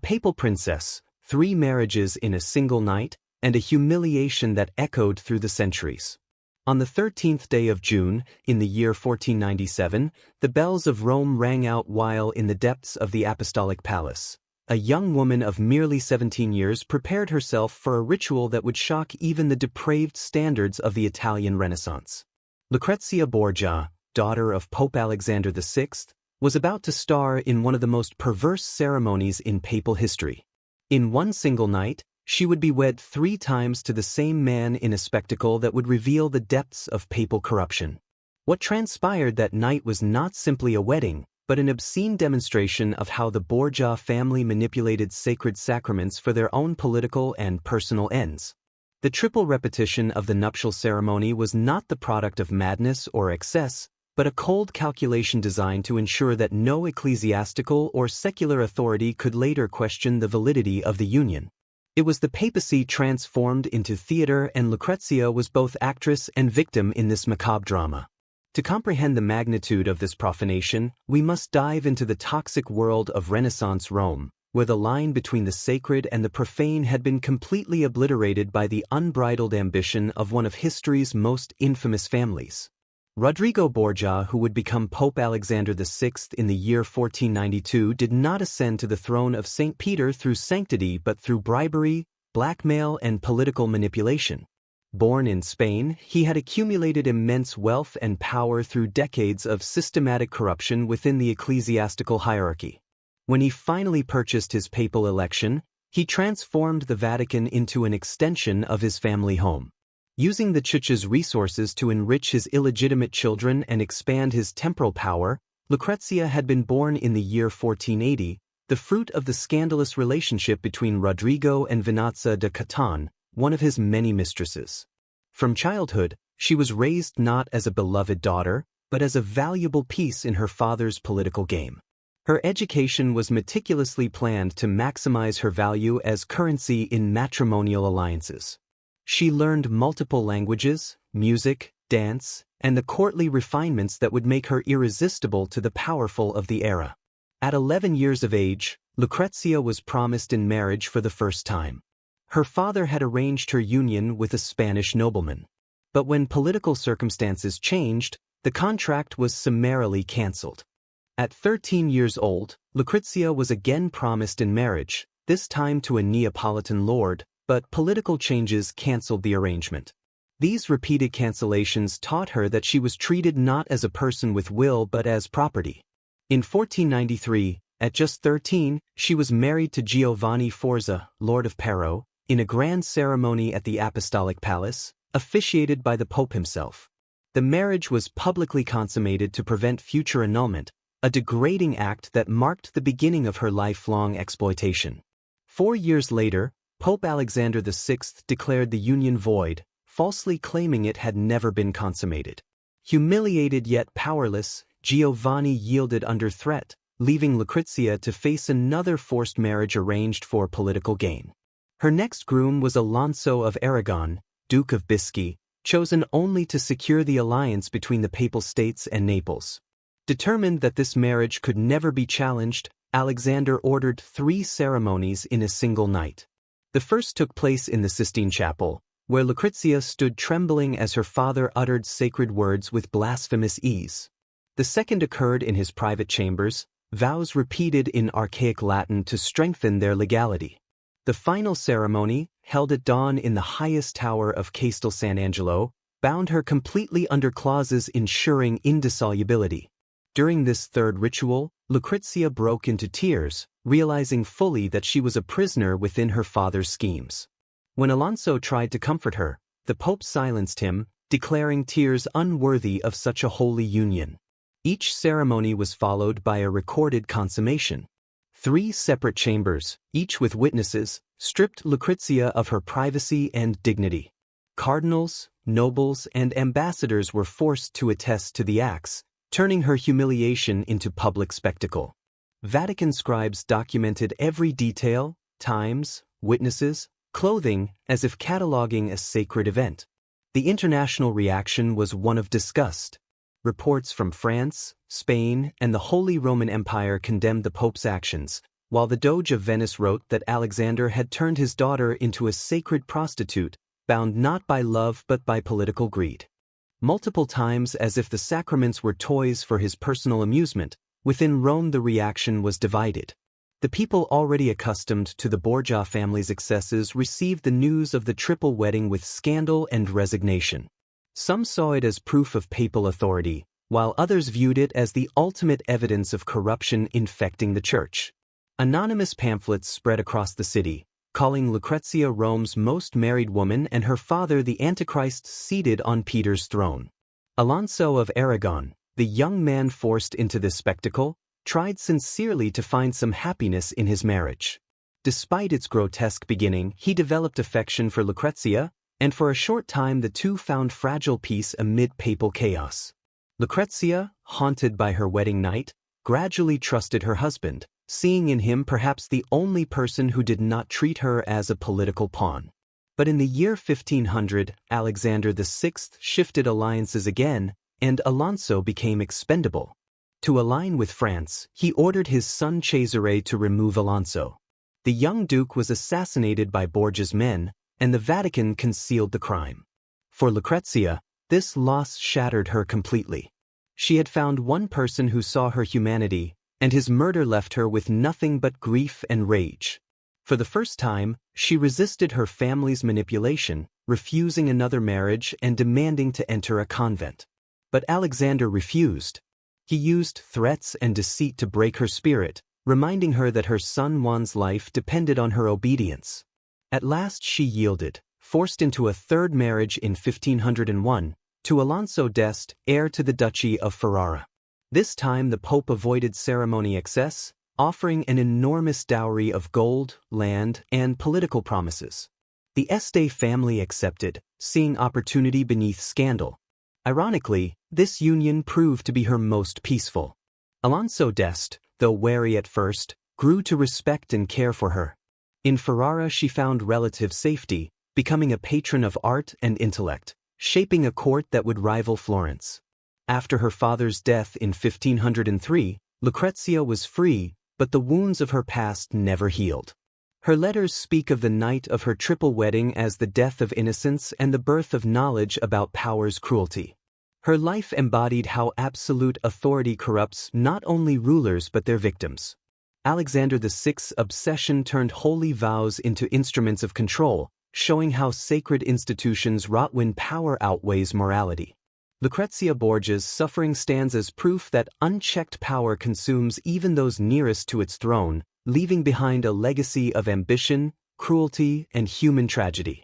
papal princess, 3 marriages in a single night, and a humiliation that echoed through the centuries. On the 13th day of June, in the year 1497, the bells of Rome rang out while in the depths of the Apostolic Palace. A young woman of merely 17 years prepared herself for a ritual that would shock even the depraved standards of the Italian Renaissance. Lucrezia Borgia, daughter of Pope Alexander VI, was about to star in one of the most perverse ceremonies in papal history. In one single night, she would be wed 3 times to the same man in a spectacle that would reveal the depths of papal corruption. What transpired that night was not simply a wedding, but an obscene demonstration of how the Borgia family manipulated sacred sacraments for their own political and personal ends. The triple repetition of the nuptial ceremony was not the product of madness or excess, but a cold calculation designed to ensure that no ecclesiastical or secular authority could later question the validity of the union. It was the papacy transformed into theater, and Lucrezia was both actress and victim in this macabre drama. To comprehend the magnitude of this profanation, we must dive into the toxic world of Renaissance Rome, where the line between the sacred and the profane had been completely obliterated by the unbridled ambition of one of history's most infamous families. Rodrigo Borgia, who would become Pope Alexander VI in the year 1492, did not ascend to the throne of St. Peter through sanctity but through bribery, blackmail, and political manipulation. Born in Spain, he had accumulated immense wealth and power through decades of systematic corruption within the ecclesiastical hierarchy. When he finally purchased his papal election, he transformed the Vatican into an extension of his family home. Using the Church's resources to enrich his illegitimate children and expand his temporal power, Lucrezia had been born in the year 1480, the fruit of the scandalous relationship between Rodrigo and Venanza de Catan, one of his many mistresses. From childhood, she was raised not as a beloved daughter, but as a valuable piece in her father's political game. Her education was meticulously planned to maximize her value as currency in matrimonial alliances. She learned multiple languages, music, dance, and the courtly refinements that would make her irresistible to the powerful of the era. At 11 years of age, Lucrezia was promised in marriage for the first time. Her father had arranged her union with a Spanish nobleman. But when political circumstances changed, the contract was summarily cancelled. At 13 years old, Lucrezia was again promised in marriage, this time to a Neapolitan lord, but political changes cancelled the arrangement. These repeated cancellations taught her that she was treated not as a person with will but as property. In 1493, at just 13, she was married to Giovanni Forza, Lord of Pero, in a grand ceremony at the Apostolic Palace, officiated by the Pope himself. The marriage was publicly consummated to prevent future annulment, a degrading act that marked the beginning of her lifelong exploitation. 4 years later, Pope Alexander VI declared the union void, falsely claiming it had never been consummated. Humiliated yet powerless, Giovanni yielded under threat, leaving Lucrezia to face another forced marriage arranged for political gain. Her next groom was Alonso of Aragon, Duke of Biscay, chosen only to secure the alliance between the Papal States and Naples. Determined that this marriage could never be challenged, Alexander ordered 3 ceremonies in a single night. The first took place in the Sistine Chapel, where Lucrezia stood trembling as her father uttered sacred words with blasphemous ease. The second occurred in his private chambers, vows repeated in archaic Latin to strengthen their legality. The final ceremony, held at dawn in the highest tower of Castel San Angelo, bound her completely under clauses ensuring indissolubility. During this third ritual, Lucrezia broke into tears, realizing fully that she was a prisoner within her father's schemes. When Alonso tried to comfort her, the Pope silenced him, declaring tears unworthy of such a holy union. Each ceremony was followed by a recorded consummation. 3 separate chambers, each with witnesses, stripped Lucrezia of her privacy and dignity. Cardinals, nobles, and ambassadors were forced to attest to the acts, turning her humiliation into public spectacle. Vatican scribes documented every detail, times, witnesses, clothing, as if cataloging a sacred event. The international reaction was one of disgust. Reports from France, Spain, and the Holy Roman Empire condemned the Pope's actions, while the Doge of Venice wrote that Alexander had turned his daughter into a sacred prostitute, bound not by love but by political greed. Multiple times, as if the sacraments were toys for his personal amusement, within Rome the reaction was divided. The people already accustomed to the Borgia family's excesses received the news of the triple wedding with scandal and resignation. Some saw it as proof of papal authority, while others viewed it as the ultimate evidence of corruption infecting the church. Anonymous pamphlets spread across the city, calling Lucrezia Rome's most married woman and her father the Antichrist seated on Peter's throne. Alonso of Aragon, the young man forced into this spectacle, tried sincerely to find some happiness in his marriage. Despite its grotesque beginning, he developed affection for Lucrezia, and for a short time the two found fragile peace amid papal chaos. Lucrezia, haunted by her wedding night, gradually trusted her husband, seeing in him perhaps the only person who did not treat her as a political pawn. But in the year 1500, Alexander VI shifted alliances again, and Alonso became expendable. To align with France, he ordered his son Cesare to remove Alonso. The young duke was assassinated by Borgia's men, and the Vatican concealed the crime. For Lucrezia, this loss shattered her completely. She had found one person who saw her humanity, and his murder left her with nothing but grief and rage. For the first time, she resisted her family's manipulation, refusing another marriage and demanding to enter a convent. But Alexander refused. He used threats and deceit to break her spirit, reminding her that her son Juan's life depended on her obedience. At last she yielded, forced into a third marriage in 1501, to Alonso d'Este, heir to the Duchy of Ferrara. This time the Pope avoided ceremony excess, offering an enormous dowry of gold, land, and political promises. The Este family accepted, seeing opportunity beneath scandal. Ironically, this union proved to be her most peaceful. Alonso d'Este, though wary at first, grew to respect and care for her. In Ferrara she found relative safety, becoming a patron of art and intellect, shaping a court that would rival Florence. After her father's death in 1503, Lucrezia was free, but the wounds of her past never healed. Her letters speak of the night of her triple wedding as the death of innocence and the birth of knowledge about power's cruelty. Her life embodied how absolute authority corrupts not only rulers but their victims. Alexander VI's obsession turned holy vows into instruments of control, showing how sacred institutions rot when power outweighs morality. Lucrezia Borgia's suffering stands as proof that unchecked power consumes even those nearest to its throne, leaving behind a legacy of ambition, cruelty, and human tragedy.